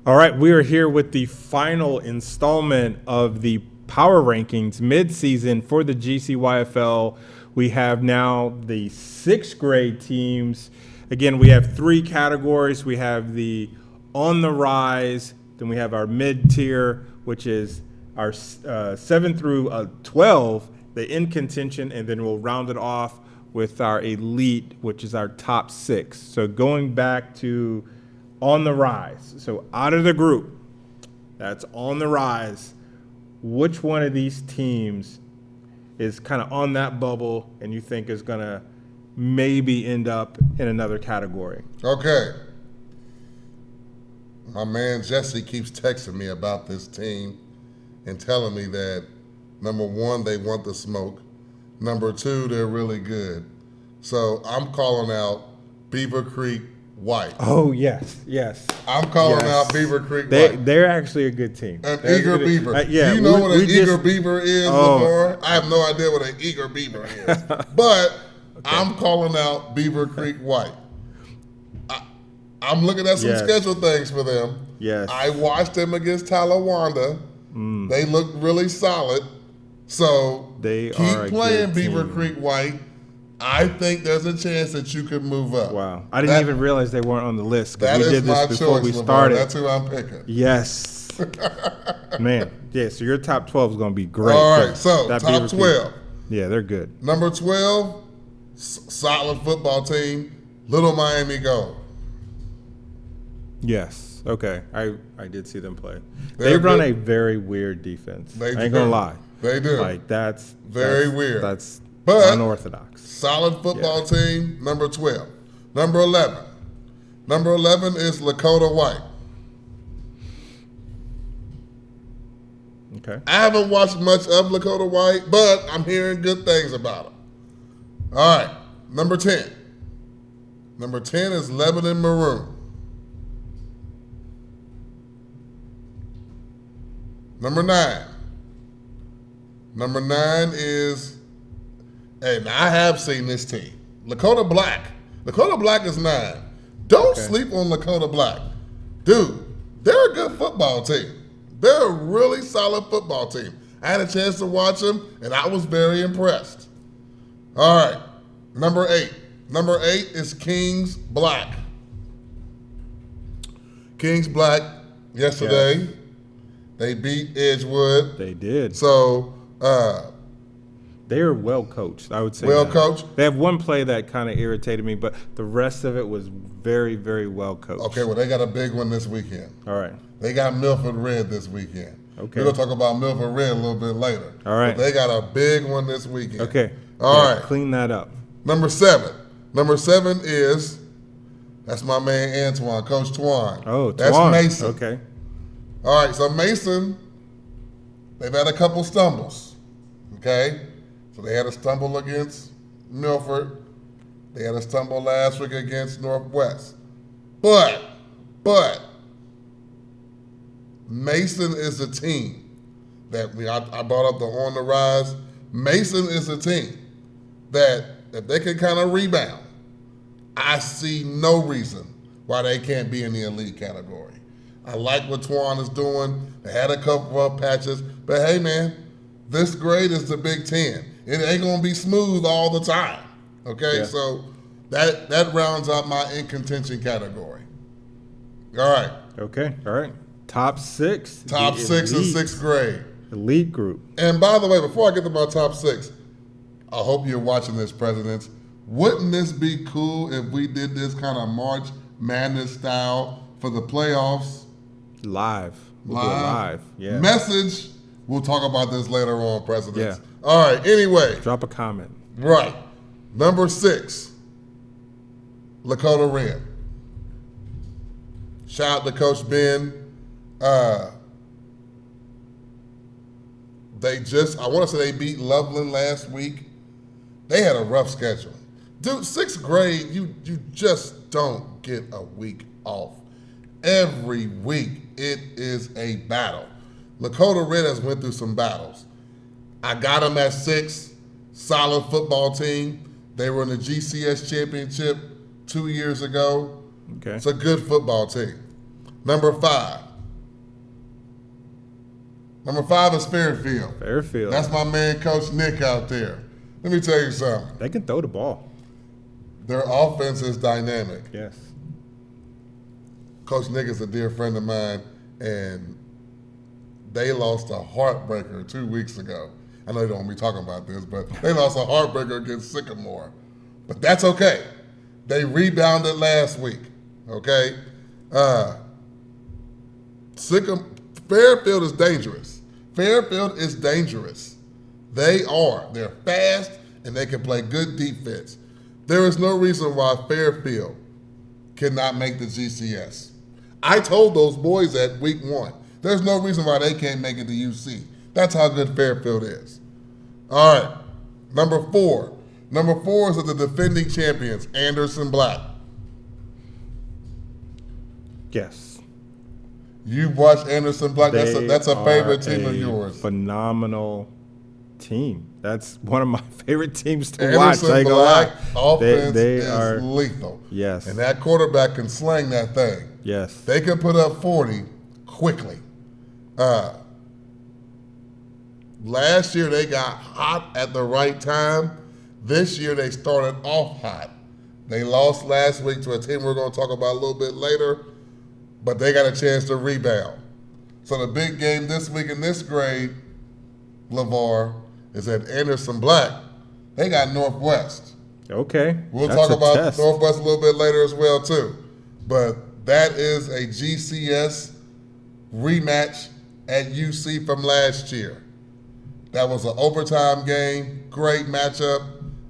All right, we are here with the final installment of the Power Rankings mid-season for the GCYFL. We have now the sixth grade teams. Again, we have three categories. We have the on the rise, then we have our mid-tier, which is our 7 through 12, the in contention, and then we'll round it off with our elite, which is our top 6. So going back to on the rise, so out of the group that's on the rise, which one of these teams is kind of on that bubble and you think is going to maybe end up in another category? Okay. My man Jesse keeps texting me about this team and telling me that, number one, they want the smoke. Number two, they're really good. So I'm calling out Beaver Creek White. Oh, yes. I'm calling out Beaver Creek White. They're actually a good team. An eager beaver. Yeah, Do you know what an eager beaver is, Levar? I have no idea what an eager beaver is. But I'm calling out Beaver Creek White. I'm looking at some schedule things for them. Yes. I watched them against Talawanda. They look really solid. So keep playing Beaver Creek White. I think there's a chance that you could move up. Wow. I didn't even realize they weren't on the list. That we is did this my before choice, we Levar. started. That's who I'm picking. Yes. Man. Yeah, so your top 12 is going to be great. All right, so top 12. Yeah, they're good. Number 12, solid football team, Little Miami Gold. Yes. Okay. I did see them play. They run a very weird defense. I ain't going to lie. They do. Like, that's weird. That's but unorthodox. Solid football team, number 12. Number 11. Number 11 is Lakota White. Okay. I haven't watched much of Lakota White, but I'm hearing good things about them. All right. Number 10. Number 10 is Lebanon Maroon. Number 9. Number 9 is, and I have seen this team, Lakota Black. Lakota Black is 9. Don't sleep on Lakota Black. Dude, they're a good football team. They're a really solid football team. I had a chance to watch them, and I was very impressed. All right, number 8. Number 8 is Kings Black. Kings Black, yesterday, they beat Edgewood. They did. So, they are well coached, I would say. Well coached? They have one play that kind of irritated me, but the rest of it was very, very well coached. Okay, well, they got a big one this weekend. All right. They got Milford Red this weekend. Okay. We're going to talk about Milford Red a little bit later. All right. But they got a big one this weekend. Okay. All right. Clean that up. Number 7. Number 7 is, that's my man Antoine, Coach Twan. Oh, Twan. That's Mason. Okay. All right, so Mason, they've had a couple stumbles, okay? So they had a stumble against Milford. They had a stumble last week against Northwest. But, Mason is a team that I brought up the on the rise. Mason is a team that if they can kind of rebound, I see no reason why they can't be in the elite category. I like what Twan is doing. They had a couple of patches. But, hey, man, this grade is the Big Ten. It ain't going to be smooth all the time, okay? Yeah. So that rounds out my in contention category. All right. Okay. All right. Top 6. Top 6 in 6th grade. Elite group. And, by the way, before I get to my top 6, I hope you're watching this, Presidents. Wouldn't this be cool if we did this kind of March Madness style for the playoffs? Live. We'll do it live. Yeah. Message. We'll talk about this later on, Presidents. Yeah. All right. Anyway. Drop a comment. Right. Number 6, Lakota Red. Shout out to Coach Ben. I want to say they beat Loveland last week. They had a rough schedule. Dude, 6th grade, you just don't get a week off. Every week, it is a battle. Lakota Red has went through some battles. I got them at 6, solid football team. They were in the GCS championship 2 years ago. Okay. It's a good football team. Number 5, Number 5 is Fairfield. Fairfield. That's my man, Coach Nick, out there. Let me tell you something. They can throw the ball. Their offense is dynamic. Yes. Coach Nick is a dear friend of mine, and they lost a heartbreaker 2 weeks ago. I know you don't want me talking about this, but they lost a heartbreaker against Sycamore. But that's okay. They rebounded last week, okay? Fairfield is dangerous. Fairfield is dangerous. They are. They're fast, and they can play good defense. There is no reason why Fairfield cannot make the GCS. I told those boys that week 1. There's no reason why they can't make it to UC. That's how good Fairfield is. All right, number 4. Number 4 is the defending champions, Anderson Black. Yes. You watch Anderson Black. That's a favorite team of yours. Phenomenal team. That's one of my favorite teams to Anderson watch. Black offense they is are lethal. Yes. And that quarterback can sling that thing. Yes. They can put up 40 quickly. Last year they got hot at the right time. This year they started off hot. They lost last week to a team we're going to talk about a little bit later, but they got a chance to rebound. So the big game this week in this grade, Levar, is at Anderson Black. They got Northwest. Okay. We'll That's talk about test. Northwest a little bit later as well, too. But that is a GCS rematch at UC from last year. That was an overtime game, great matchup.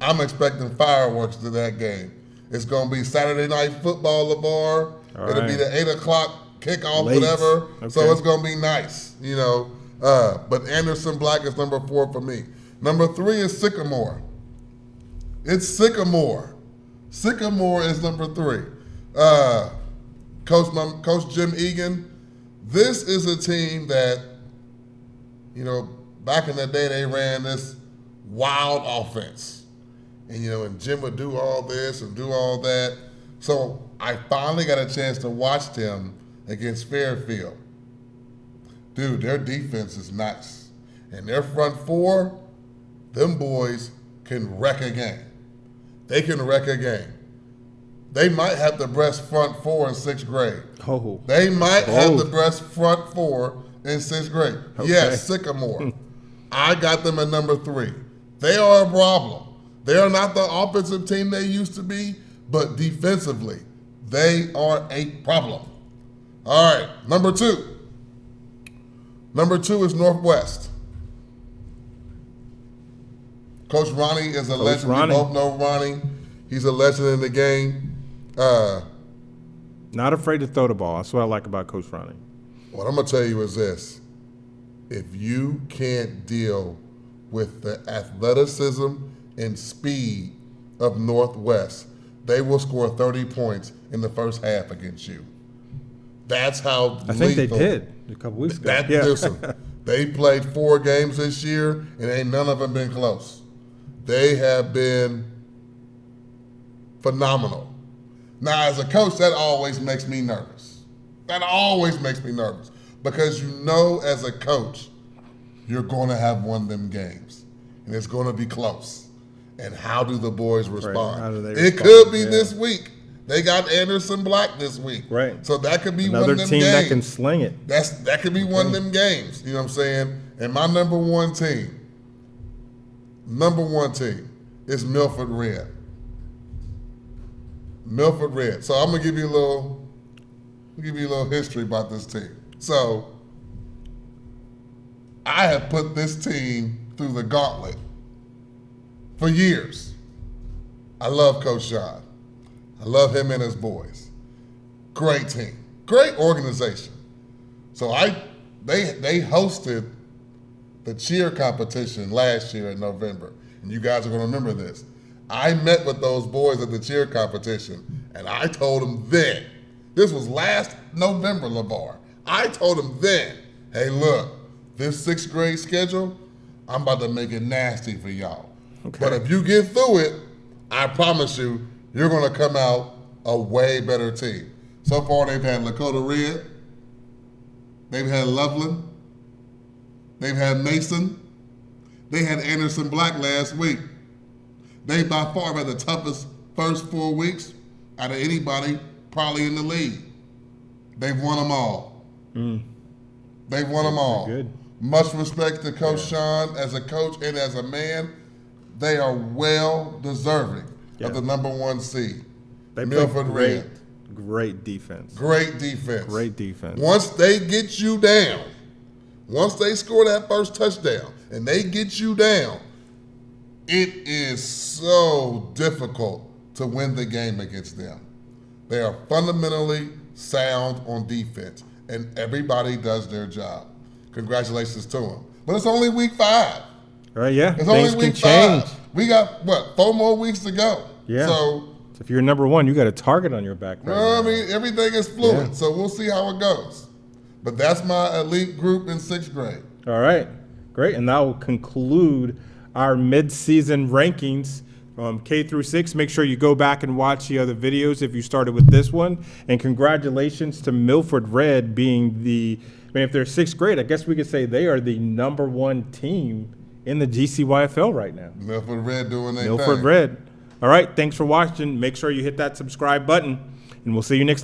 I'm expecting fireworks to that game. It's going to be Saturday night football, Levar. It'll be the 8 o'clock kickoff, Late. whatever. Okay. So it's going to be nice, you know. But Anderson Black is number 4 for me. Number 3 is Sycamore. It's Sycamore. Sycamore is number 3. Coach Jim Egan, this is a team that, you know, back in the day they ran this wild offense. And, you know, and Jim would do all this and do all that. So I finally got a chance to watch them against Fairfield. Dude, their defense is nice. And their front 4, them boys can wreck a game. They can wreck a game. They might have the best front 4 in 6th grade. Oh. They might have the best front 4 in 6th grade. Okay. Yes, Sycamore. I got them at number 3. They are a problem. They are not the offensive team they used to be, but defensively, they are a problem. All right, number 2. Number 2 is Northwest. Coach Ronnie is a legend. Ronnie. We both know Ronnie. He's a legend in the game. Not afraid to throw the ball. That's what I like about Coach Ronnie. What I'm going to tell you is this. If you can't deal with the athleticism and speed of Northwest, they will score 30 points in the first half against you. That's how I think lethal. they did a couple weeks ago. Listen, they played 4 games this year, and ain't none of them been close. They have been phenomenal. Now, as a coach, that always makes me nervous. That always makes me nervous because you know as a coach, you're going to have one of them games, and it's going to be close. And how do the boys respond? Right. How do they It respond? could be this week. They got Anderson Black this week. Right. So that could be Another one of them team games. that can sling it. That could be one of them games. You know what I'm saying? And my number one team is Milford Red. Milford Red. So I'm gonna give you a little history about this team. So I have put this team through the gauntlet for years. I love Coach John. I love him and his boys. Great team. Great organization. So they hosted the cheer competition last year in November. And you guys are going to remember this. I met with those boys at the cheer competition, and I told them then, this was last November, Levar. I told them then, hey, look, this 6th grade schedule, I'm about to make it nasty for y'all. Okay. But if you get through it, I promise you, you're going to come out a way better team. So far, they've had Lakota Red. They've had Loveland. They've had Mason. They had Anderson Black last week. They by far had the toughest first 4 weeks out of anybody probably in the league. They've won them all. They've won them all. Good. Much respect to Coach Sean as a coach and as a man. They are well deserving of the #1 seed. They Milford play Red. great defense. Great defense. Great defense. Once they get you down, once they score that first touchdown and they get you down, it is so difficult to win the game against them. They are fundamentally sound on defense, and everybody does their job. Congratulations to them. But it's only week 5. All right, yeah. It's Things only week can change. 5. We got, 4 more weeks to go. Yeah. So if you're #1, you got a target on your back right now. I mean, everything is fluid, Yeah. so we'll see how it goes. But that's my elite group in 6th grade. All right, great. And that will conclude our mid-season rankings from K through 6. Make sure you go back and watch the other videos if you started with this one. And congratulations to Milford Red being if they're 6th grade, I guess we could say they are the #1 team in the GCYFL right now. Milford Red doing their thing. Milford Red. All right, thanks for watching. Make sure you hit that subscribe button, and we'll see you next time.